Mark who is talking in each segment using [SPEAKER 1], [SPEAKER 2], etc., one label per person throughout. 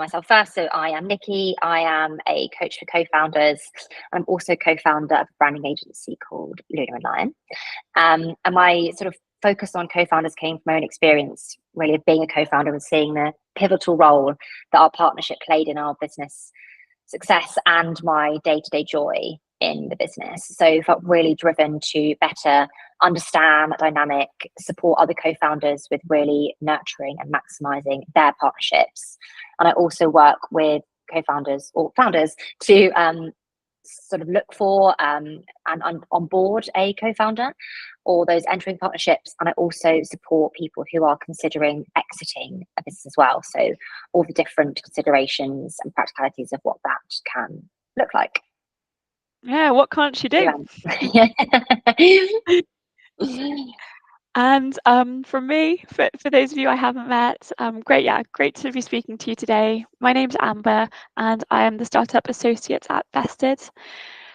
[SPEAKER 1] myself first. So I am Nikki. I am a coach for co-founders. I'm also co-founder of a branding agency called Luna and Lion. And my sort of focus on co-founders came from my own experience, really, of being a co-founder and seeing the pivotal role that our partnership played in our business success and my day-to-day joy in the business. So I felt really driven to better understand that dynamic, support other co-founders with really nurturing and maximizing their partnerships. And I also work with co-founders or founders to sort of look for and onboard a co-founder or those entering partnerships. And I also support people who are considering exiting a business as well. So all the different considerations and practicalities of what that can look like.
[SPEAKER 2] Yeah, what can't she do?
[SPEAKER 1] Yeah.
[SPEAKER 2] And from me, for those of you I haven't met, great to be speaking to you today. My name's Amber, and I am the Startup Associate at Vested.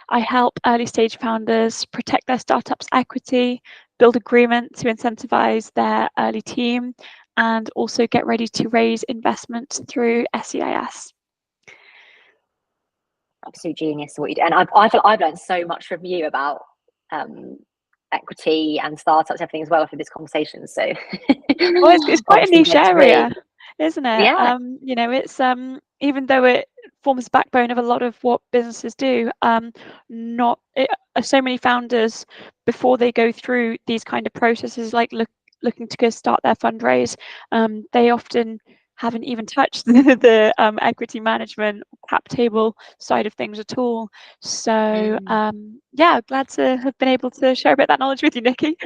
[SPEAKER 2] I help early stage founders protect their startup's equity, build agreement to incentivize their early team, and also get ready to raise investment through SEIS.
[SPEAKER 1] Absolute genius what you do. And I've learned so much from you about equity and startups, everything as well through this conversation. So
[SPEAKER 2] well, it's quite a niche area, isn't it?
[SPEAKER 1] Yeah.
[SPEAKER 2] You know, it's even though it forms the backbone of a lot of what businesses do, so many founders before they go through these kind of processes, like looking to go start their fundraise, they often haven't even touched the equity management cap table side of things at all. So yeah, glad to have been able to share a bit of that knowledge with you, Nikki.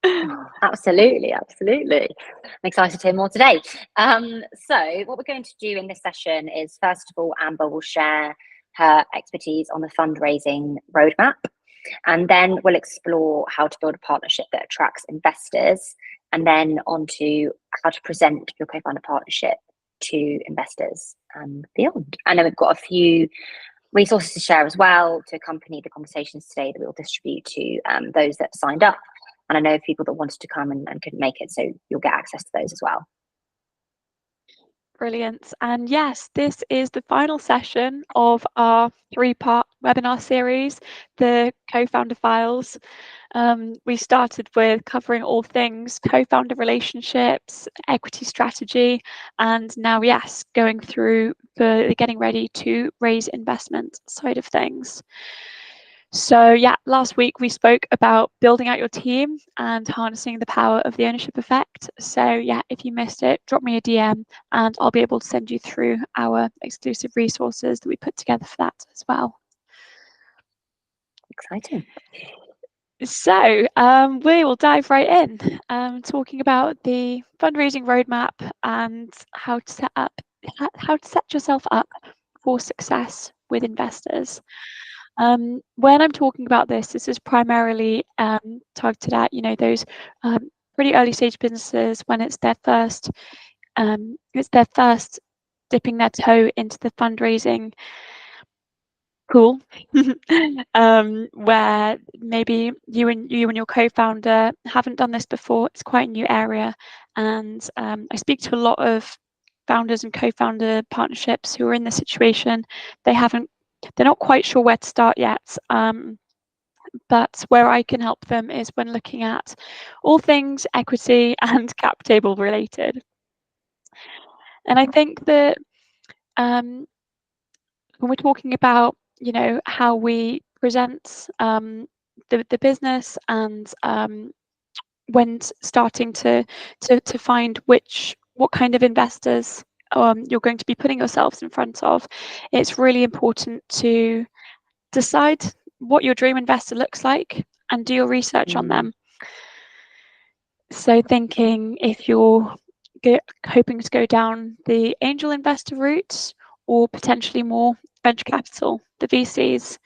[SPEAKER 1] Oh, absolutely. I'm excited to hear more today. So what we're going to do in this session is, first of all, Amber will share her expertise on the fundraising roadmap, and then we'll explore how to build a partnership that attracts investors, and then on to how to present your co-founder partnership to investors and beyond. And then we've got a few resources to share as well to accompany the conversations today that we'll distribute to those that signed up. And I know people that wanted to come and couldn't make it, so you'll get access to those as well.
[SPEAKER 2] Brilliant. And yes, this is the final session of our 3-part webinar series, the Co-Founder Files. We started with covering all things co-founder relationships, equity strategy, and now, yes, going through the getting ready to raise investment side of things. So yeah, last week we spoke about building out your team and harnessing the power of the ownership effect. So yeah, if you missed it, drop me a DM and I'll be able to send you through our exclusive resources that we put together for that as well.
[SPEAKER 1] Exciting.
[SPEAKER 2] So we will dive right in, talking about the fundraising roadmap and how to set yourself up for success with investors. When I'm talking about this is primarily targeted at, those pretty early stage businesses when it's their first dipping their toe into the fundraising pool, where maybe you and your co-founder haven't done this before. It's quite a new area, and I speak to a lot of founders and co-founder partnerships who are in this situation. They're not quite sure where to start yet. But where I can help them is when looking at all things equity and cap table related. And I think that when we're talking about, how we present the business and when starting to find what kind of investors you're going to be putting yourselves in front of, it's really important to decide what your dream investor looks like and do your research on them. So thinking if you're hoping to go down the angel investor route or potentially more venture capital, the VCs.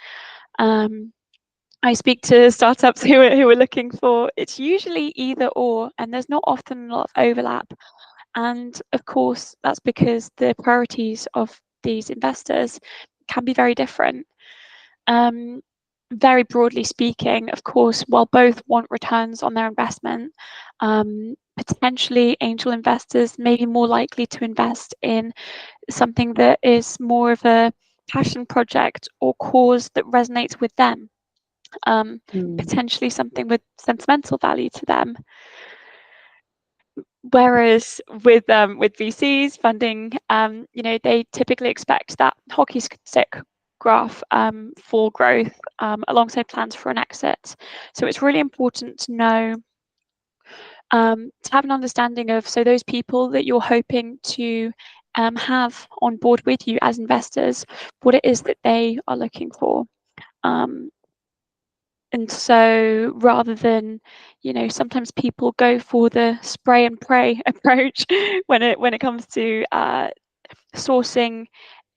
[SPEAKER 2] I speak to startups who are looking for, it's usually either or, and there's not often a lot of overlap. And of course, that's because the priorities of these investors can be very different. very broadly speaking, of course, while both want returns on their investment, potentially angel investors may be more likely to invest in something that is more of a passion project or cause that resonates with them, potentially something with sentimental value to them. Whereas with VCs funding, they typically expect that hockey stick graph for growth alongside plans for an exit. So it's really important to know, to have an understanding of, so those people that you're hoping to have on board with you as investors, what it is that they are looking for. And so rather than, sometimes people go for the spray and pray approach when it comes to sourcing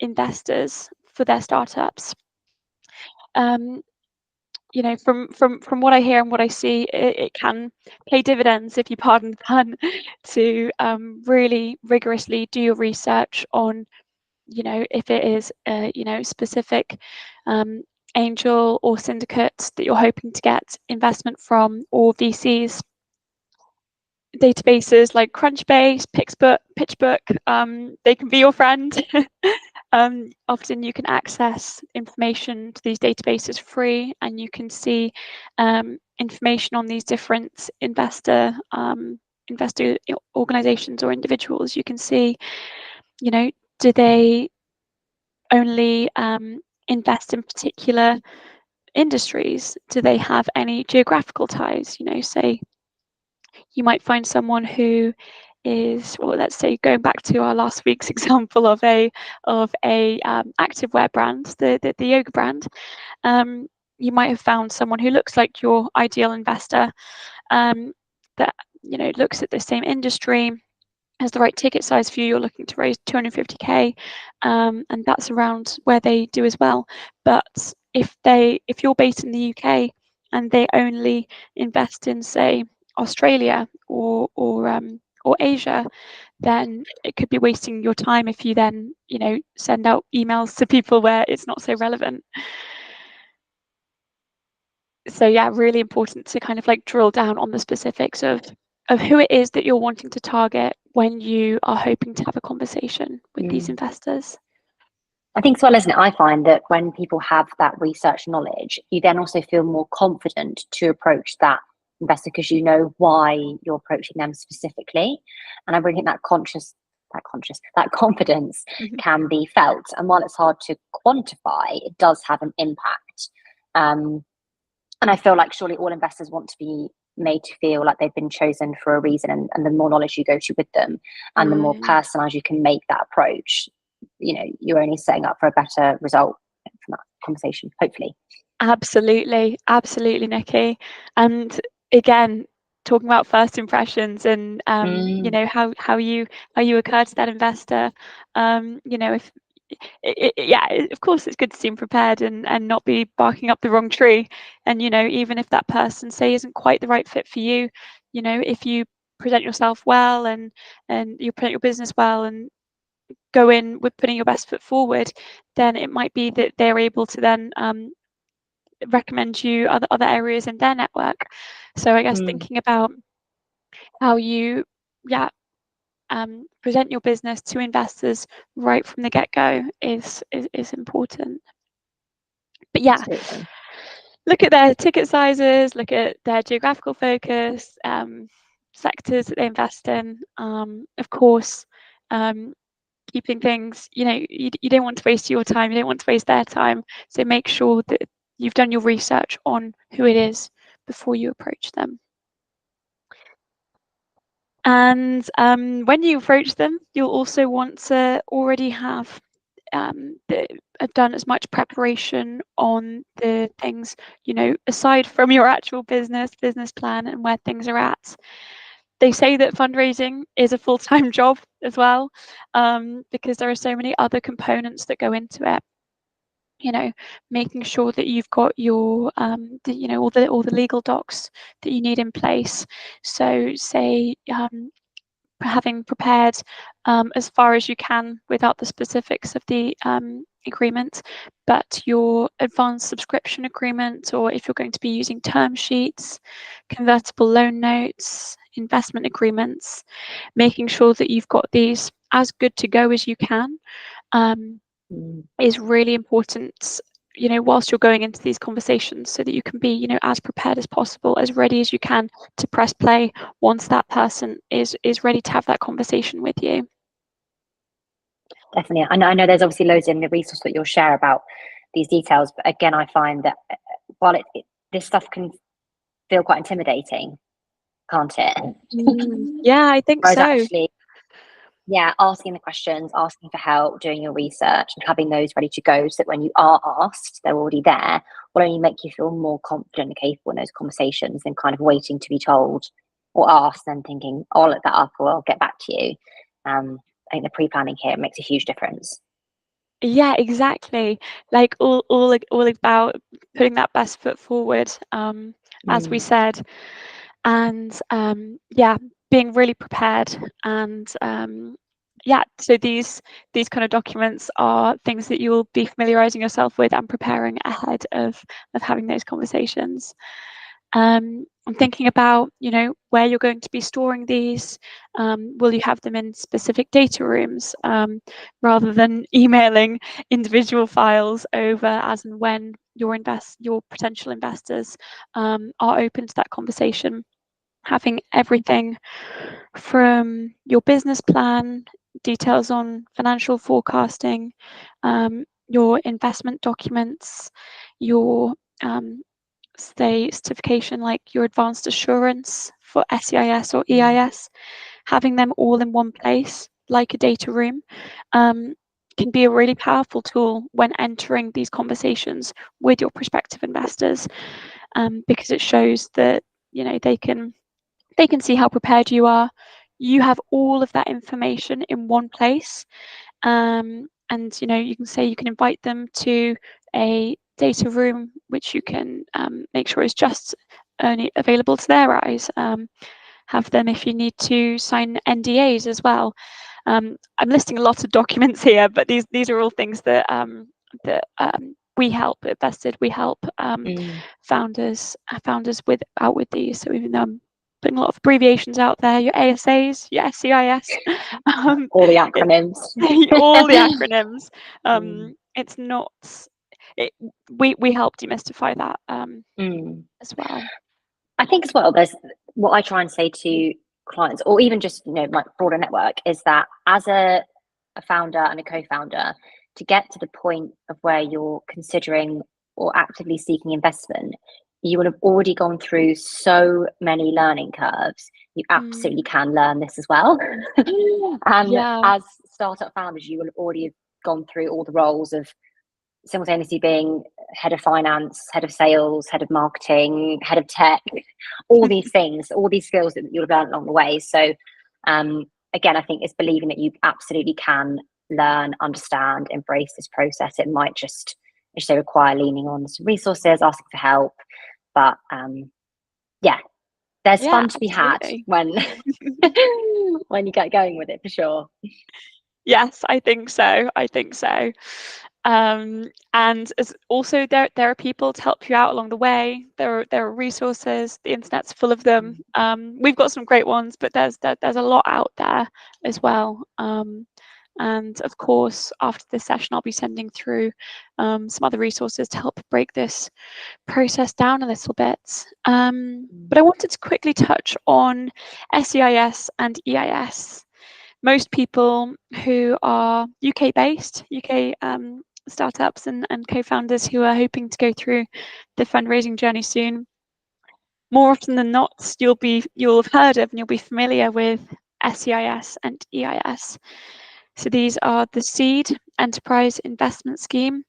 [SPEAKER 2] investors for their startups. From what I hear and what I see, it can pay dividends, if you pardon the pun, to really rigorously do your research on, if it is specific angel or syndicates that you're hoping to get investment from, or VCs. Databases like Crunchbase, PitchBook, they can be your friend. Often you can access information to these databases free, and you can see information on these different investor organizations or individuals. You can see, do they only invest in particular industries? Do they have any geographical ties? Say you might find someone who is, well, let's say going back to our last week's example of a activewear brand, the yoga brand. You might have found someone who looks like your ideal investor, that looks at the same industry, has the right ticket size for you. You're looking to raise 250k, and that's around where they do as well. But if you're based in the UK and they only invest in, say, Australia or Asia, then it could be wasting your time if you then send out emails to people where it's not so relevant. So yeah, really important to kind of like drill down on the specifics of who it is that you're wanting to target when you are hoping to have a conversation with these investors.
[SPEAKER 1] I think as well, isn't it? I find that when people have that research knowledge, you then also feel more confident to approach that investor because you know why you're approaching them specifically. And I really think that confidence can be felt. And while it's hard to quantify, it does have an impact. And I feel like surely all investors want to be made to feel like they've been chosen for a reason. And the more knowledge you go to with them and the more personalized you can make that approach, you're only setting up for a better result from that conversation, hopefully.
[SPEAKER 2] Absolutely, Nikki. And again, talking about first impressions and how you occur to that investor. If of course it's good to seem prepared and not be barking up the wrong tree. And even if that person, say, isn't quite the right fit for you, if you present yourself well and you present your business well and go in with putting your best foot forward, then it might be that they're able to then recommend you other areas in their network. So I guess thinking about how you present your business to investors right from the get-go is important. But yeah, absolutely. Look at their ticket sizes, look at their geographical focus, sectors that they invest in. Of course, keeping things, you don't want to waste your time, you don't want to waste their time. So make sure that you've done your research on who it is before you approach them. And when you approach them, you'll also want to already have done as much preparation on the things, aside from your actual business plan and where things are at. They say that fundraising is a full-time job as well, because there are so many other components that go into it. Making sure that you've got your all the legal docs that you need in place. So say having prepared as far as you can without the specifics of the agreement, but your advanced subscription agreement, or if you're going to be using term sheets, convertible loan notes, investment agreements, making sure that you've got these as good to go as you can is really important, whilst you're going into these conversations, so that you can be, as prepared as possible, as ready as you can to press play once that person is ready to have that conversation with you.
[SPEAKER 1] Definitely. I know there's obviously loads in the resource that you'll share about these details, but again, I find that while this stuff can feel quite intimidating, can't it?
[SPEAKER 2] Yeah, I think
[SPEAKER 1] Whereas
[SPEAKER 2] so.
[SPEAKER 1] actually, yeah, asking the questions, asking for help, doing your research, and having those ready to go, so that when you are asked, they're already there, will only make you feel more confident and capable in those conversations than kind of waiting to be told or asked and thinking, oh, I'll look that up or I'll get back to you. I think the pre-planning here makes a huge difference.
[SPEAKER 2] Yeah, exactly. Like all about putting that best foot forward, as we said, and yeah, being really prepared. And yeah, so these kind of documents are things that you will be familiarizing yourself with and preparing ahead of having those conversations. I'm thinking about, where you're going to be storing these. Will you have them in specific data rooms, rather than emailing individual files over as and when your potential investors are open to that conversation? Having everything from your business plan, details on financial forecasting, your investment documents, your certification like your advanced assurance for SEIS or EIS, having them all in one place like a data room can be a really powerful tool when entering these conversations with your prospective investors, because it shows that they can see how prepared you are. You have all of that information in one place, and you can say you can invite them to a data room which you can make sure is just only available to their eyes. Have them, if you need to, sign NDAs as well. I'm listing a lot of documents here, but these are all things that we help Vested. We help founders with these. So even though I'm putting a lot of abbreviations out there, your ASAs, your SCIS,
[SPEAKER 1] all the acronyms.
[SPEAKER 2] all the acronyms. It's not. We help demystify that as well.
[SPEAKER 1] I think as well, there's what I try and say to clients, or even just my broader network, is that as a founder and a co-founder, to get to the point of where you're considering or actively seeking investment, you will have already gone through so many learning curves. You absolutely can learn this as well. And as startup founders, you will have already gone through all the roles of simultaneously being head of finance, head of sales, head of marketing, head of tech, all these things, all these skills that you'll have learned along the way. So again, I think it's believing that you absolutely can learn, understand, embrace this process. It might just, as they require, leaning on some resources, asking for help. But yeah, there's fun to be had when when you get going with it, for sure.
[SPEAKER 2] Yes, I think so. And also there are people to help you out along the way. There are resources. The internet's full of them. We've got some great ones, but there's a lot out there as well. And of course, after this session, I'll be sending through some other resources to help break this process down a little bit. But I wanted to quickly touch on SEIS and EIS. Most people who are UK-based, UK startups and co-founders who are hoping to go through the fundraising journey soon, more often than not, you'll have heard of and you'll be familiar with SEIS and EIS. So these are the Seed Enterprise Investment Scheme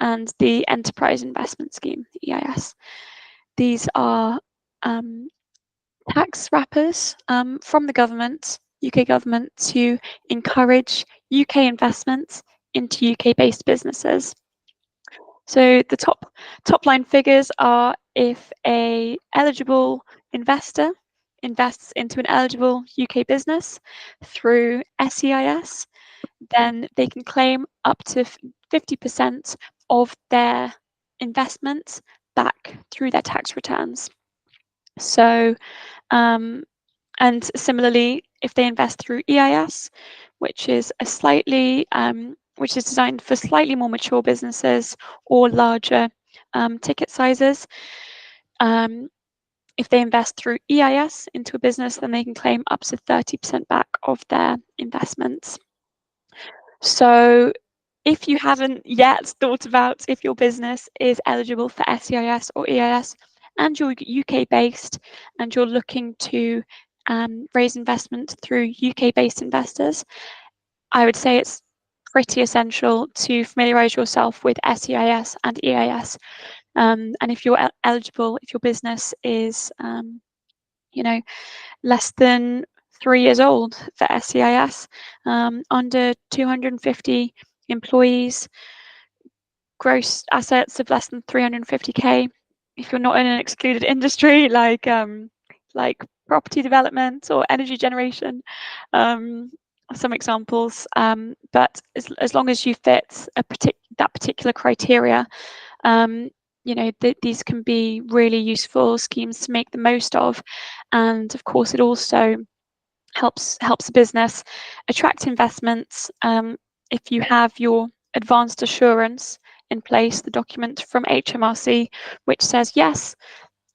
[SPEAKER 2] and the Enterprise Investment Scheme, EIS. These are tax wrappers from the government, UK government, to encourage UK investments into UK-based businesses. So the top line figures are if a eligible investor invests into an eligible UK business through SEIS, then they can claim up to 50% of their investment back through their tax returns. So, and similarly, if they invest through EIS, which is which is designed for slightly more mature businesses or larger ticket sizes, if they invest through EIS into a business, then they can claim up to 30% back of their investments. So if you haven't yet thought about if your business is eligible for SEIS or EIS and you're UK based and you're looking to raise investment through UK based investors, I would say it's pretty essential to familiarise yourself with SEIS and EIS. And if you're eligible, if your business is, less than 3 years old for SEIS, under 250 employees, gross assets of less than 350k. If you're not in an excluded industry like property development or energy generation, some examples. But as long as you fit that particular criteria, these can be really useful schemes to make the most of. And of course, it also helps the business attract investments. If you have your advanced assurance in place, the document from HMRC, which says, yes,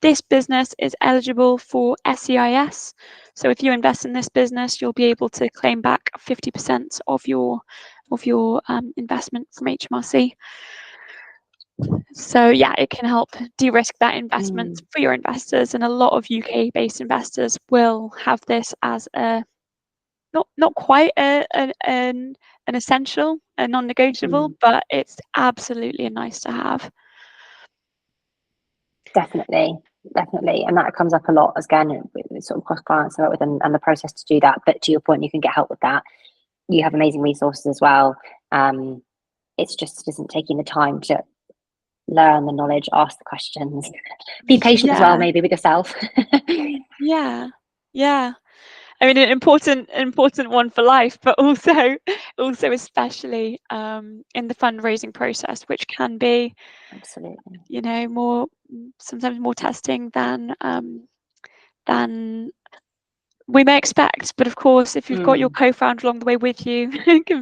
[SPEAKER 2] this business is eligible for SEIS. So if you invest in this business, you'll be able to claim back 50% of your investment from HMRC. So yeah, it can help de-risk that investment for your investors, and a lot of UK-based investors will have this as a not quite an essential, a non-negotiable, but it's absolutely a nice to have.
[SPEAKER 1] Definitely, and that comes up a lot again with sort of cross clients I work with and the process to do that. But to your point, you can get help with that. You have amazing resources as well. It's just isn't taking the time to learn the knowledge, ask the questions, be patient as well, maybe with yourself.
[SPEAKER 2] Yeah. I mean, an important one for life, but also especially in the fundraising process, which can be
[SPEAKER 1] absolutely,
[SPEAKER 2] sometimes more testing than we may expect. But of course, if you've got your co-founder along the way with you, it can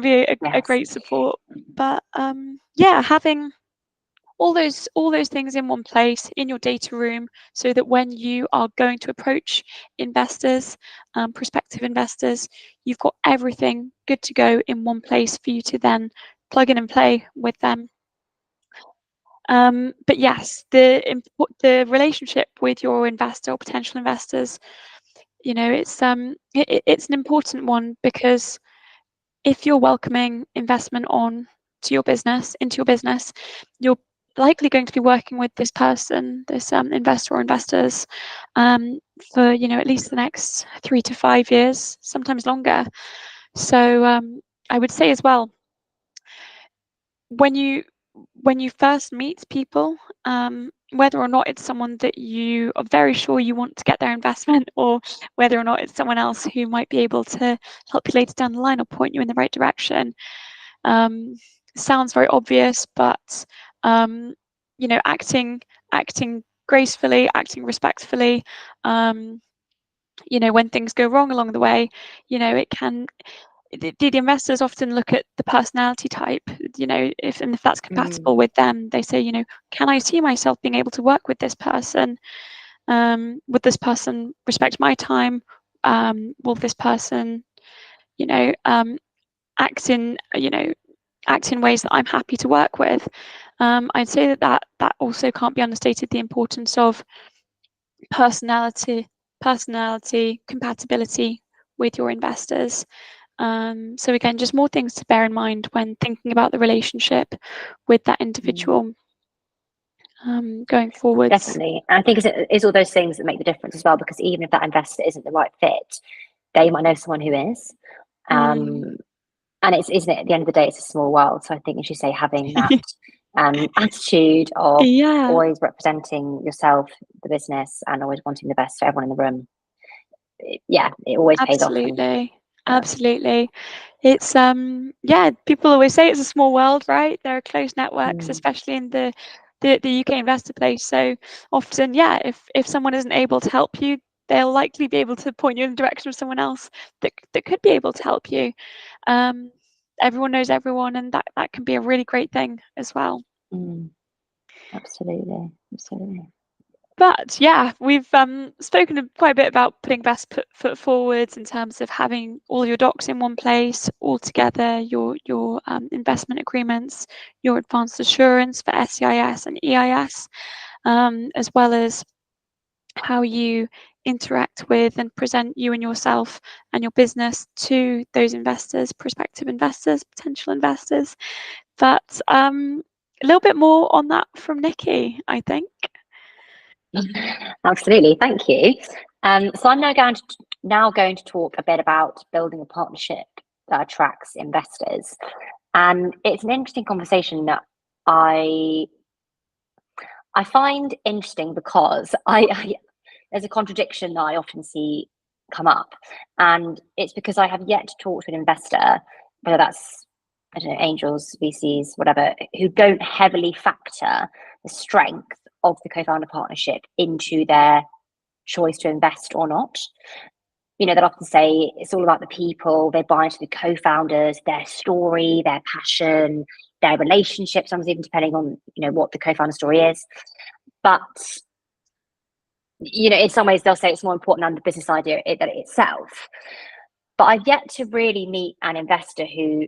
[SPEAKER 2] be a great support. But having all those things in one place in your data room, so that when you are going to approach investors, prospective investors, you've got everything good to go in one place for you to then plug in and play with them. But yes, the relationship with your investor or potential investors, it's an important one, because if you're welcoming investment into your business, you're likely going to be working with this person, this investor or investors, for at least the next 3 to 5 years, sometimes longer. So I would say as well, when you first meet people, whether or not it's someone that you are very sure you want to get their investment, or whether or not it's someone else who might be able to help you later down the line or point you in the right direction, sounds very obvious, but acting gracefully, acting respectfully, when things go wrong along the way, it can. The investors often look at the personality type, if that's compatible with them. They say, can I see myself being able to work with this person? Would this person respect my time? Will this person, act in ways that I'm happy to work with? I'd say that also can't be understated, the importance of personality, compatibility with your investors. So again, just more things to bear in mind when thinking about the relationship with that individual going forward.
[SPEAKER 1] Definitely. And I think it's all those things that make the difference as well, because even if that investor isn't the right fit, they might know someone who is. And isn't it, at the end of the day, it's a small world. So I think, as you say, having that attitude of
[SPEAKER 2] Yeah,
[SPEAKER 1] always representing yourself, the business, and always wanting the best for everyone in the room. It always pays off.
[SPEAKER 2] absolutely. Absolutely. It's people always say it's a small world, right? There are close networks, especially in the UK investor place. So often, if someone isn't able to help you, they'll likely be able to point you in the direction of someone else that could be able to help you. Everyone knows everyone, and that can be a really great thing as well.
[SPEAKER 1] Absolutely.
[SPEAKER 2] But yeah, we've spoken quite a bit about putting best foot forwards in terms of having all your docs in one place, all together, your investment agreements, your advanced assurance for SCIS and EIS, as well as how you interact with and present you and yourself and your business to those investors, prospective investors, potential investors. But a little bit more on that from Nikki, I think.
[SPEAKER 1] Absolutely, thank you. So I'm now going to talk a bit about building a partnership that attracts investors, and it's an interesting conversation that I find interesting because I there's a contradiction that I often see come up, and it's because I have yet to talk to an investor, whether that's, I don't know, angels, VCs, whatever, who don't heavily factor the strength of the co-founder partnership into their choice to invest or not. They'll often say it's all about the people. They buy into the co-founders, their story, their passion, their relationship, sometimes even depending on, what the co-founder story is. But, in some ways they'll say it's more important than the business idea itself. But I've yet to really meet an investor who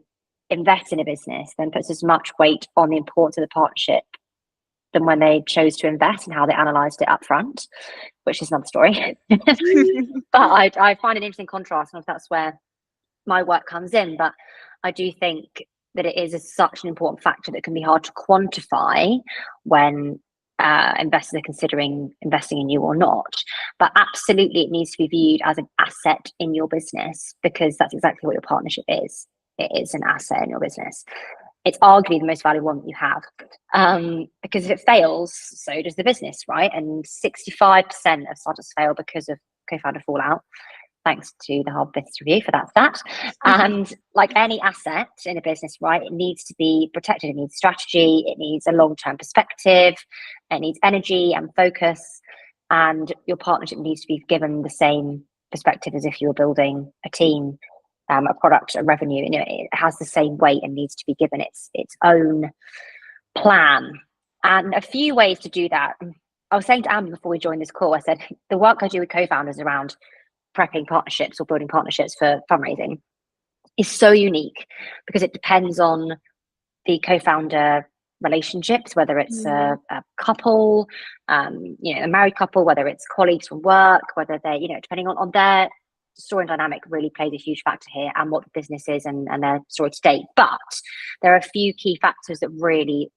[SPEAKER 1] invests in a business then puts as much weight on the importance of the partnership than when they chose to invest and how they analysed it up front, which is another story. But I find an interesting contrast, and that's where my work comes in. But I do think that it is such an important factor that can be hard to quantify when investors are considering investing in you or not. But absolutely, it needs to be viewed as an asset in your business, because that's exactly what your partnership is. It is an asset in your business. It's arguably the most valuable one that you have, because if it fails, so does the business, right? And 65% of startups fail because of co-founder fallout. Thanks to the Harvard Business Review for that stat. And like any asset in a business, right, it needs to be protected. It needs strategy. It needs a long-term perspective. It needs energy and focus. And your partnership needs to be given the same perspective as if you were building a team, a product, a revenue. It has the same weight and needs to be given its own plan. And a few ways to do that. I was saying to Amber before we joined this call, I said the work I do with co-founders around prepping partnerships or building partnerships for fundraising is so unique, because it depends on the co-founder relationships, whether it's a couple, a married couple, whether it's colleagues from work, whether they're, depending on their story and dynamic really plays a huge factor here, and what the business is and their story to date. But there are a few key factors that really,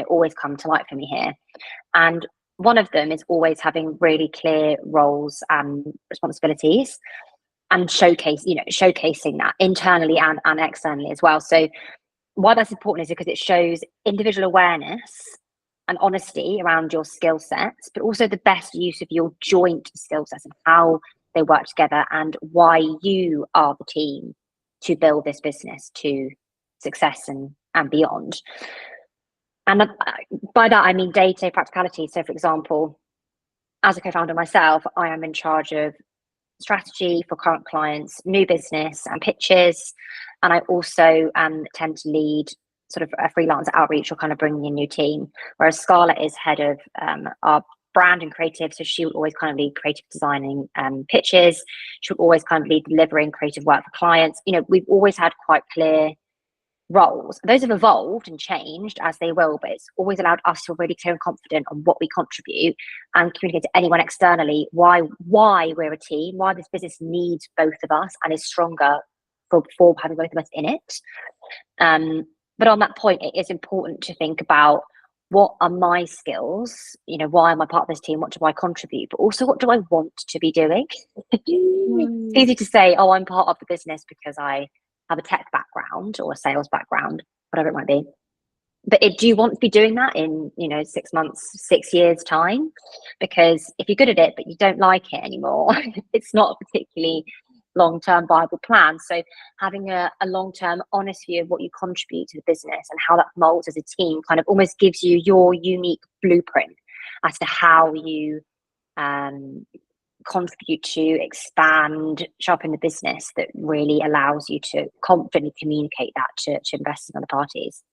[SPEAKER 1] always come to light for me here. And one of them is always having really clear roles and responsibilities, and showcasing that internally and externally as well. So why that's important is because it shows individual awareness and honesty around your skill sets, but also the best use of your joint skill sets and how they work together, and why you are the team to build this business to success and beyond. And by that, I mean day-to-day practicality. So, for example, as a co-founder myself, I am in charge of strategy for current clients, new business and pitches. And I also tend to lead sort of a freelance outreach, or kind of bringing in a new team. Whereas Scarlett is head of our brand and creative. So she would always kind of lead creative designing pitches. She would always kind of lead delivering creative work for clients. We've always had quite clear roles. Those have evolved and changed as they will, but it's always allowed us to be really clear and confident on what we contribute, and communicate to anyone externally why we're a team, why this business needs both of us and is stronger for having both of us in it. But on that point, it is important to think about, what are my skills? Why am I part of this team? What do I contribute? But also, what do I want to be doing? It's easy to say, oh, I'm part of the business because I have a tech background or a sales background, whatever it might be. But do you want to be doing that in 6 months, 6 years time? Because if you're good at it but you don't like it anymore, it's not a particularly long-term viable plan. So having a long-term honest view of what you contribute to the business and how that molds as a team kind of almost gives you your unique blueprint as to how you contribute to expand, sharpen the business, that really allows you to confidently communicate that to investors and other parties.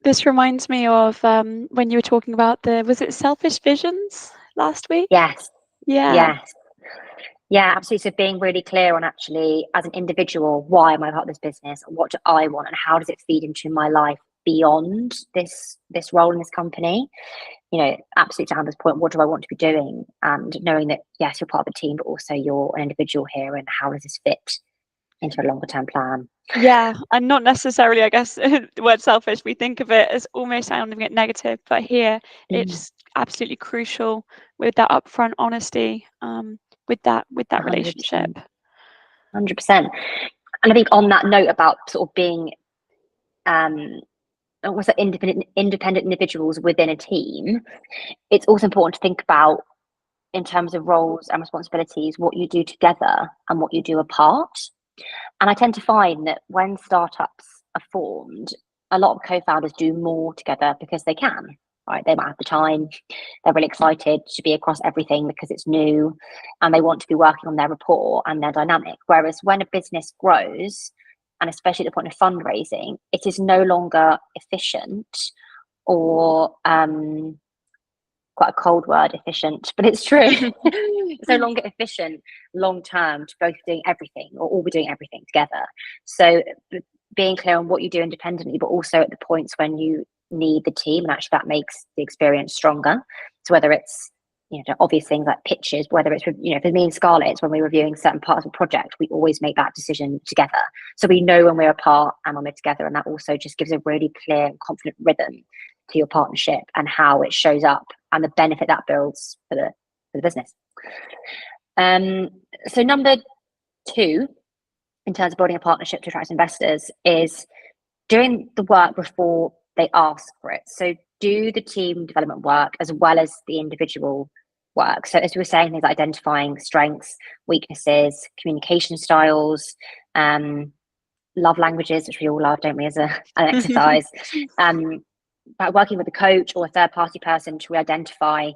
[SPEAKER 2] This reminds me of when you were talking about was it selfish visions last week?
[SPEAKER 1] Yes.
[SPEAKER 2] Yeah.
[SPEAKER 1] Yes. Yeah, absolutely. So being really clear on actually, as an individual, why am I part of this business? What do I want, and how does it feed into my life beyond this role in this company? Absolutely to Hannah's point, what do I want to be doing? And knowing that, yes, you're part of a team, but also you're an individual here, and how does this fit into a longer term plan?
[SPEAKER 2] Yeah, and not necessarily, I guess, the word selfish, we think of it as almost sounding it negative, but here it's absolutely crucial with that upfront honesty, with that
[SPEAKER 1] 100%.
[SPEAKER 2] relationship.
[SPEAKER 1] 100%. And I think on that note about sort of being independent individuals within a team, it's also important to think about, in terms of roles and responsibilities, what you do together and what you do apart. And I tend to find that when startups are formed, a lot of co-founders do more together because they can, right? They might have the time, they're really excited to be across everything because it's new, and they want to be working on their rapport and their dynamic. Whereas when a business grows, and especially at the point of fundraising, it is no longer efficient, or quite a cold word, efficient, but it's true. It's no longer efficient long term to both doing everything or all be doing everything together. So being clear on what you do independently, but also at the points when you need the team, and actually that makes the experience stronger. So whether it's obvious things like pitches, whether it's for me and Scarlett, when we're reviewing certain parts of a project, we always make that decision together. So we know when we're apart and when we're together, and that also just gives a really clear and confident rhythm to your partnership and how it shows up and the benefit that builds for the business. So number 2, in terms of building a partnership to attract investors, is doing the work before they ask for it. So do the team development work as well as the individual work. So as we were saying, things like identifying strengths, weaknesses, communication styles, love languages, which we all love, don't we, as an exercise. By working with a coach or a third party person to identify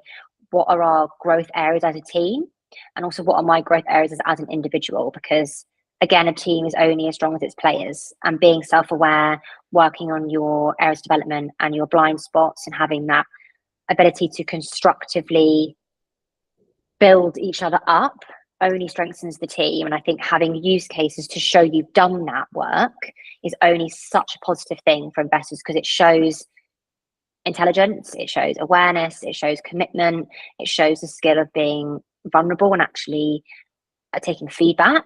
[SPEAKER 1] what are our growth areas as a team, and also what are my growth areas as an individual, because again, a team is only as strong as its players. And being self-aware, working on your areas of development and your blind spots, and having that ability to constructively build each other up only strengthens the team. And I think having use cases to show you've done that work is only such a positive thing for investors, because it shows intelligence, it shows awareness, it shows commitment, it shows the skill of being vulnerable and actually taking feedback.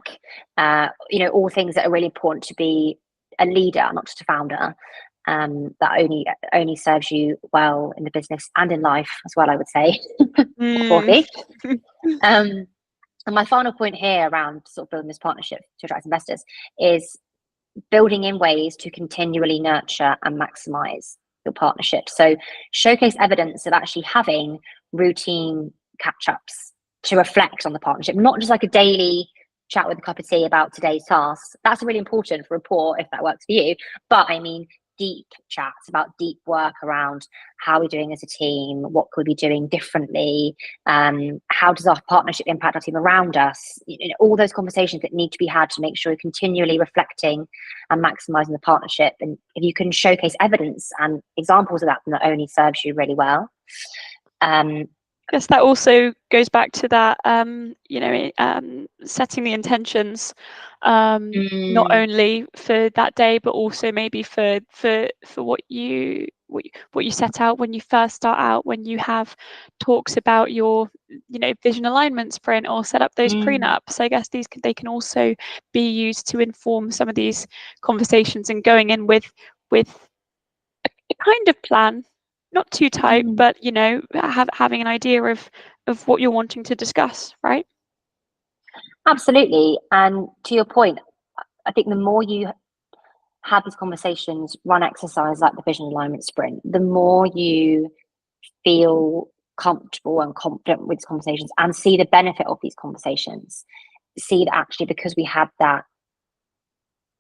[SPEAKER 1] All things that are really important to be a leader, not just a founder. That only serves you well in the business and in life as well, I would say. And my final point here around sort of building this partnership to attract investors is building in ways to continually nurture and maximize your partnership. So showcase evidence of actually having routine catch-ups to reflect on the partnership, not just like a daily chat with a cup of tea about today's tasks. That's really important for rapport if that works for you. But I mean, deep chats about deep work around how we're doing as a team, what could we be doing differently, how does our partnership impact our team around us, all those conversations that need to be had to make sure you're continually reflecting and maximizing the partnership. And if you can showcase evidence and examples of that, then that only serves you really well.
[SPEAKER 2] I guess that also goes back to that, setting the intentions, not only for that day, but also maybe for what you set out when you first start out, when you have talks about your vision alignment sprint, or set up those prenups. I guess they can also be used to inform some of these conversations, and going in with a kind of plan. Not too tight, but having an idea of what you're wanting to discuss, right?
[SPEAKER 1] Absolutely. And to your point, I think the more you have these conversations, run exercise like the vision alignment sprint, the more you feel comfortable and confident with these conversations and see the benefit of these conversations, see that actually because we had that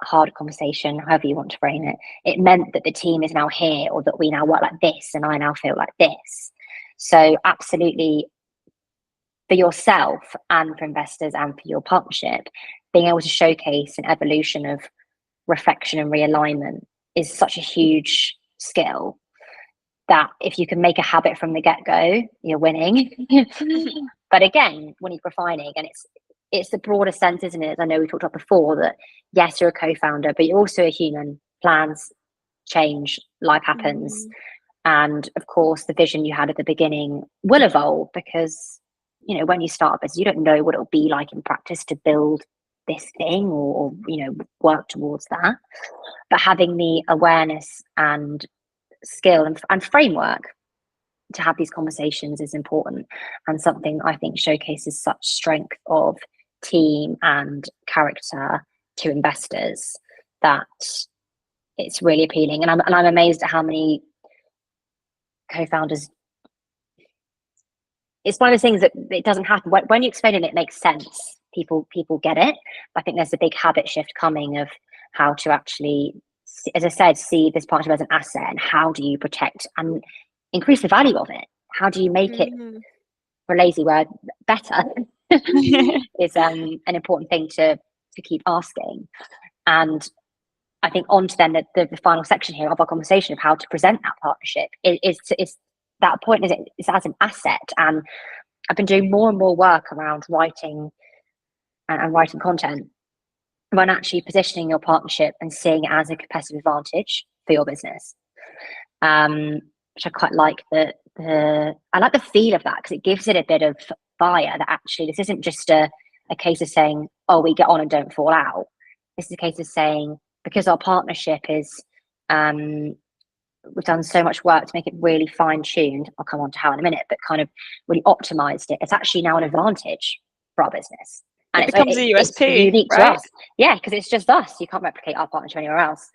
[SPEAKER 1] hard conversation, however you want to frame it, it meant that the team is now here, or that we now work like this and I now feel like this. So absolutely, for yourself and for investors and for your partnership, being able to showcase an evolution of reflection and realignment is such a huge skill that if you can make a habit from the get-go, you're winning. But again, when you're refining, and it's the broader sense, isn't it? I know we talked about before that yes, you're a co-founder, but you're also a human. Plans change, life happens. And of course, the vision you had at the beginning will evolve because, you know, when you start a business, you don't know what it'll be like in practice to build this thing or you know, work towards that. But having the awareness and skill and framework to have these conversations is important, and something I think showcases such strength of team and character to investors that it's really appealing. And I'm amazed at how many co-founders, it's one of those things that it doesn't happen when you explain it, it makes sense. People get it. But I think there's a big habit shift coming of how to actually, as I said, see this partnership as an asset, and how do you protect and increase the value of it? How do you make it, for a lazy word, better? Is an important thing to keep asking. And I think on to then the final section here of our conversation of how to present that partnership is that point, is it's as an asset. And I've been doing more and more work around writing and writing content when actually positioning your partnership and seeing it as a competitive advantage for your business. Which I quite like I like the feel of that, because it gives it a bit of fire that actually this isn't just a case of saying, oh, we get on and don't fall out. This is a case of saying, because our partnership is, we've done so much work to make it really fine-tuned, I'll come on to how in a minute, but kind of really optimized it, it's actually now an advantage for our business. And
[SPEAKER 2] it becomes a USP,
[SPEAKER 1] it's unique
[SPEAKER 2] right?
[SPEAKER 1] to us. Yeah, because it's just us. You can't replicate our partnership anywhere else.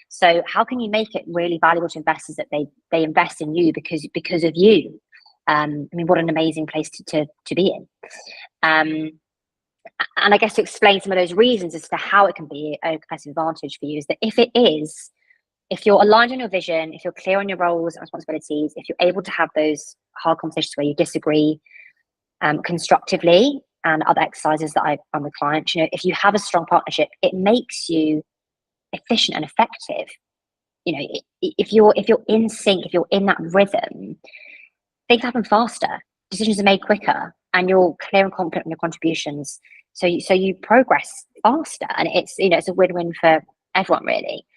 [SPEAKER 1] So how can you make it really valuable to investors that they invest in you because of you? I mean, what an amazing place to be in. And I guess to explain some of those reasons as to how it can be a competitive advantage for you is that if you're aligned on your vision, if you're clear on your roles and responsibilities, if you're able to have those hard conversations where you disagree constructively, and other exercises that I've done with clients, you know, if you have a strong partnership, it makes you efficient and effective. You know, if you're in sync, if you're in that rhythm, things happen faster, decisions are made quicker, and you're clear and confident in your contributions. So you progress faster, and it's, you know, it's a win-win for everyone really.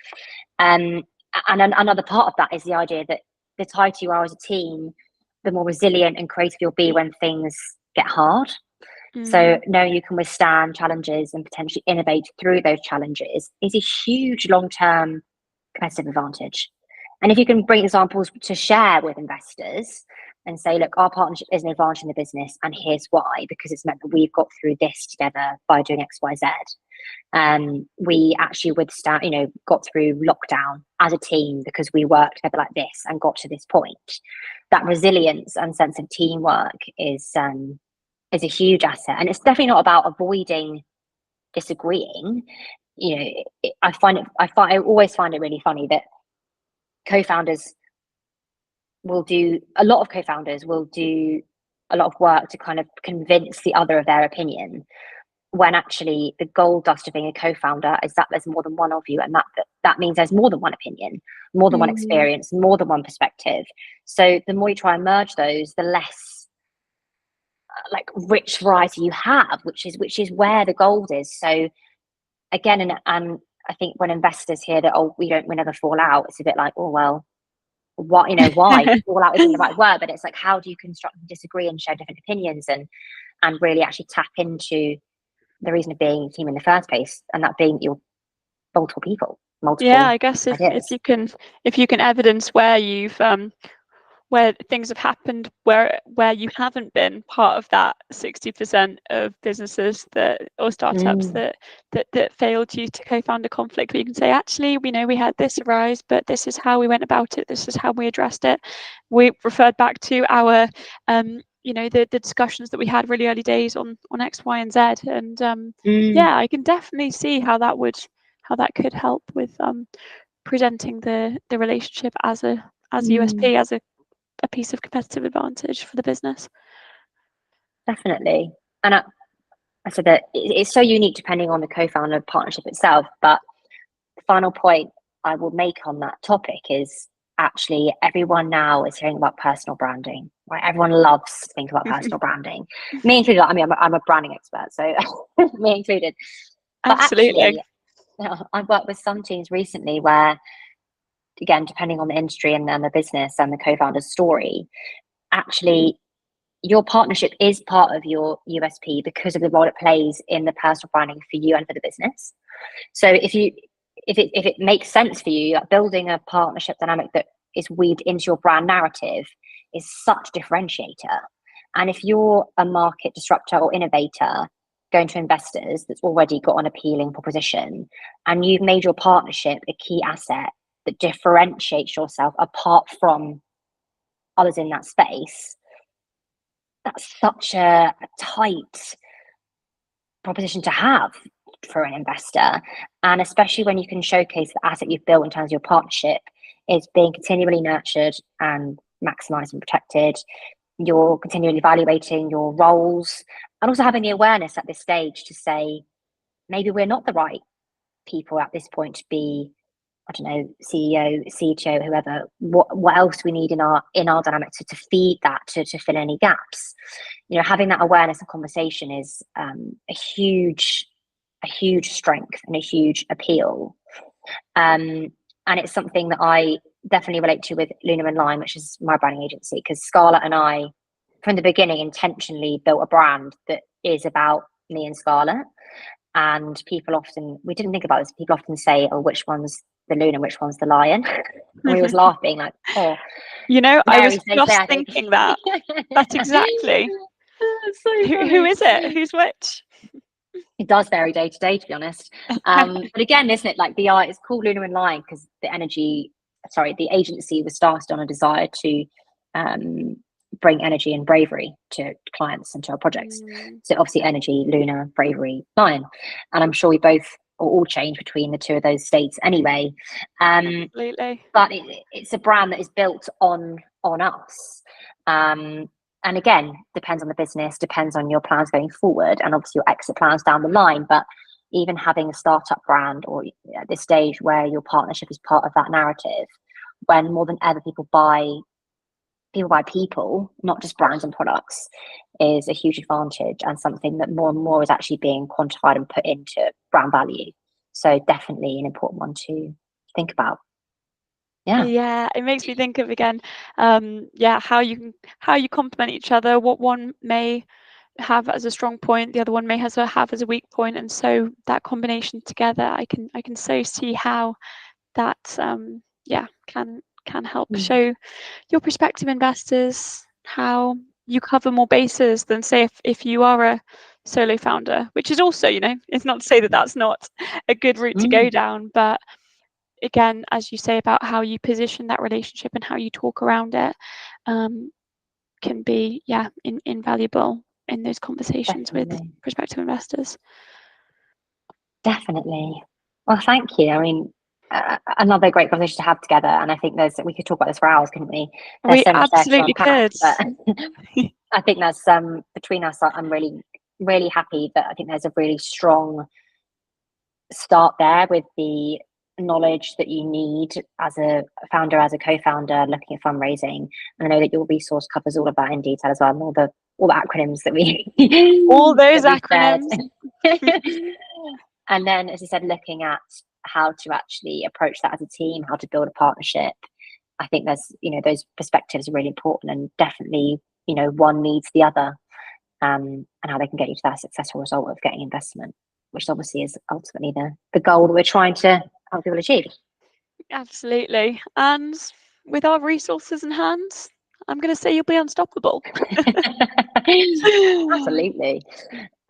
[SPEAKER 1] And another part of that is the idea that the tighter you are as a team, the more resilient and creative you'll be when things get hard. So knowing you can withstand challenges and potentially innovate through those challenges is a huge long-term competitive advantage. And if you can bring examples to share with investors and say, look, our partnership is an advantage in the business, and here's why, because it's meant that we've got through this together by doing X, Y, Z. We actually got through lockdown as a team because we worked together like this and got to this point. That resilience and sense of teamwork is a huge asset. And it's definitely not about avoiding disagreeing. You know, I always find it really funny that a lot of co-founders will do a lot of work to kind of convince the other of their opinion, when actually the gold dust of being a co-founder is that there's more than one of you, and that means there's more than one opinion, more than one experience, more than one perspective. So the more you try and merge those, the less like rich variety you have, which is where the gold is. So again, and I think when investors hear that, oh, we never fall out, it's a bit like, oh well, what, you know, why? Fall out isn't the right word, but it's like, how do you constructively disagree and share different opinions and really actually tap into the reason of being a team in the first place, and that being your multiple people, multiple
[SPEAKER 2] I guess if
[SPEAKER 1] ideas.
[SPEAKER 2] you can evidence where you've where things have happened where you haven't been part of that 60% of businesses or startups that failed due to co-founder conflict, where you can say, actually, we had this arise, but this is how we went about it, this is how we addressed it. We referred back to our the discussions that we had really early days on X, Y, and Z, and yeah, I can definitely see how that could help with presenting the relationship as a USP, as a piece of competitive advantage for the business.
[SPEAKER 1] Definitely. And I said that it's so unique depending on the co-founder partnership itself. But the final point I will make on that topic is actually everyone now is hearing about personal branding, right? Everyone loves to think about personal branding. Me included. I mean, I'm a branding expert, so me included. But
[SPEAKER 2] Absolutely.
[SPEAKER 1] actually, I've worked with some teams recently where, again, depending on the industry and the business and the co-founder's story, actually your partnership is part of your USP because of the role it plays in the personal branding for you and for the business. So if it makes sense for you, like building a partnership dynamic that is weaved into your brand narrative is such a differentiator. And if you're a market disruptor or innovator going to investors that's already got an appealing proposition, and you've made your partnership a key asset that differentiates yourself apart from others in that space, that's such a tight proposition to have for an investor. And especially when you can showcase the asset you've built in terms of your partnership is being continually nurtured and maximized and protected. You're continually evaluating your roles and also having the awareness at this stage to say, maybe we're not the right people at this point to be, I don't know, CEO, CTO, whoever. What else we need in our dynamic to feed that, to fill any gaps. Having that awareness and conversation is a huge strength and a huge appeal. And it's something that I definitely relate to with Luna and Lime, which is my branding agency, because Scarlett and I, from the beginning, intentionally built a brand that is about me and Scarlett. And we didn't think about this, people often say, oh, which one's the Luna, which one's the lion? And we was laughing like, oh,
[SPEAKER 2] I was just thinking that. That's exactly.
[SPEAKER 1] So
[SPEAKER 2] who is it? Who's which?
[SPEAKER 1] It does vary day to day, to be honest. But again, isn't it like it's called Luna and Lion because the agency was started on a desire to bring energy and bravery to clients and to our projects. So obviously energy, Luna, bravery, Lion. And I'm sure we both or all change between the two of those states anyway.
[SPEAKER 2] Absolutely.
[SPEAKER 1] But it's a brand that is built on us. And again, depends on the business, depends on your plans going forward, and obviously your exit plans down the line. But even having a startup brand, or at this stage where your partnership is part of that narrative, when more than ever people buy people, not just brands and products, is a huge advantage, and something that more and more is actually being quantified and put into brand value. So definitely an important one to think about.
[SPEAKER 2] Yeah, it makes me think of again, how you complement each other. What one may have as a strong point, the other one may have as a weak point, and so that combination together, I can so see how that can help show your prospective investors how you cover more bases than, say, if you are a solo founder, which is also, it's not to say that that's not a good route to go down, but again, as you say, about how you position that relationship and how you talk around it, can be invaluable in those conversations with prospective investors.
[SPEAKER 1] Definitely. Well, thank you. I mean, another great conversation to have together, and I think we could talk about this for hours, couldn't we?
[SPEAKER 2] There's so much absolutely could.
[SPEAKER 1] But I think there's between us. I'm really, really happy that I think there's a really strong start there with the knowledge that you need as a founder, as a co-founder, looking at fundraising. And I know that your resource covers all of that in detail as well, and all the acronyms that we
[SPEAKER 2] all those acronyms.
[SPEAKER 1] And then, as I said, looking at how to actually approach that as a team, how to build a partnership. I think there's, those perspectives are really important, and definitely, one needs the other, and how they can get you to that successful result of getting investment, which obviously is ultimately the goal that we're trying to help people achieve.
[SPEAKER 2] Absolutely. And with our resources in hand, I'm going to say you'll be unstoppable.
[SPEAKER 1] Absolutely.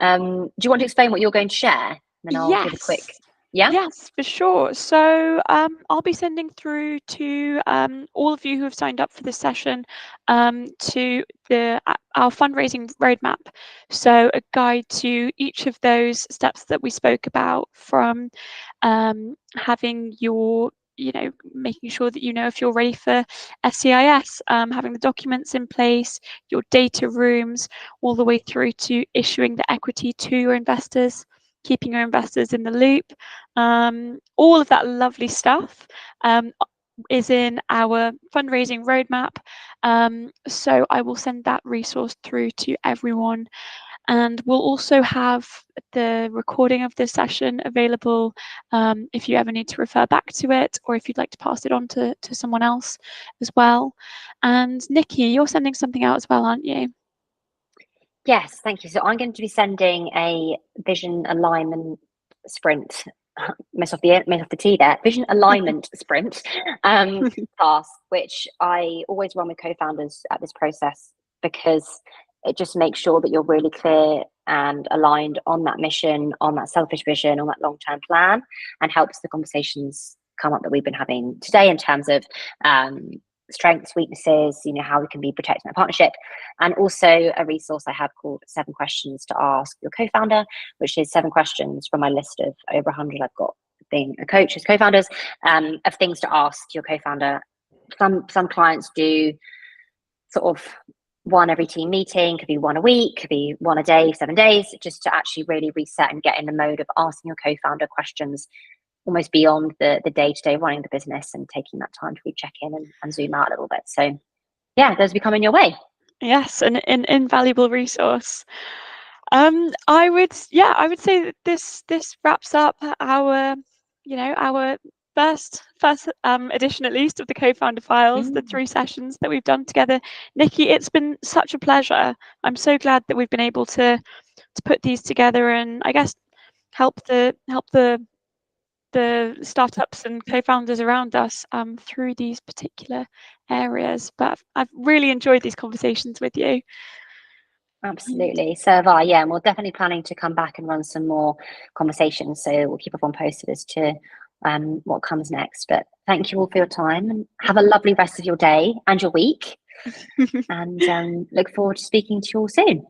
[SPEAKER 1] Do you want to explain what you're going to share? Then I'll give a quick. Yeah.
[SPEAKER 2] Yes, for sure. So I'll be sending through to all of you who have signed up for this session to our fundraising roadmap. So a guide to each of those steps that we spoke about, from having your, making sure that if you're ready for SCIS, having the documents in place, your data rooms, all the way through to issuing the equity to your investors, keeping your investors in the loop. All of that lovely stuff is in our fundraising roadmap. So I will send that resource through to everyone. And we'll also have the recording of this session available if you ever need to refer back to it, or if you'd like to pass it on to someone else as well. And Nikki, you're sending something out as well, aren't you?
[SPEAKER 1] Yes, thank you. So I'm going to be sending a vision alignment sprint. Mess off the T there. Vision alignment sprint task, which I always run with co-founders at this process, because it just makes sure that you're really clear and aligned on that mission, on that selfish vision, on that long-term plan, and helps the conversations come up that we've been having today in terms of strengths, weaknesses, how we can be protecting our partnership. And also a resource I have called 7 Questions to Ask Your Co-Founder, which is 7 questions from my list of over 100 I've got being a coach as co-founders, of things to ask your co-founder. Some clients do sort of 1 every team meeting, could be 1 a week, could be 1 a day, 7 days, just to actually really reset and get in the mode of asking your co-founder questions almost beyond the day-to-day running the business, and taking that time to check in and zoom out a little bit. So yeah, those will be coming your way.
[SPEAKER 2] Yes, an invaluable resource. I would say that this wraps up our first edition, at least, of the Co-Founder Files, the 3 sessions that we've done together. Nikki, it's been such a pleasure. I'm so glad that we've been able to put these together, and I guess help the startups and co-founders around us through these particular areas. But I've really enjoyed these conversations with you.
[SPEAKER 1] Absolutely. So have I. Yeah, and we're definitely planning to come back and run some more conversations. So we'll keep everyone posted as to what comes next. But thank you all for your time, and have a lovely rest of your day and your week. And look forward to speaking to you all soon.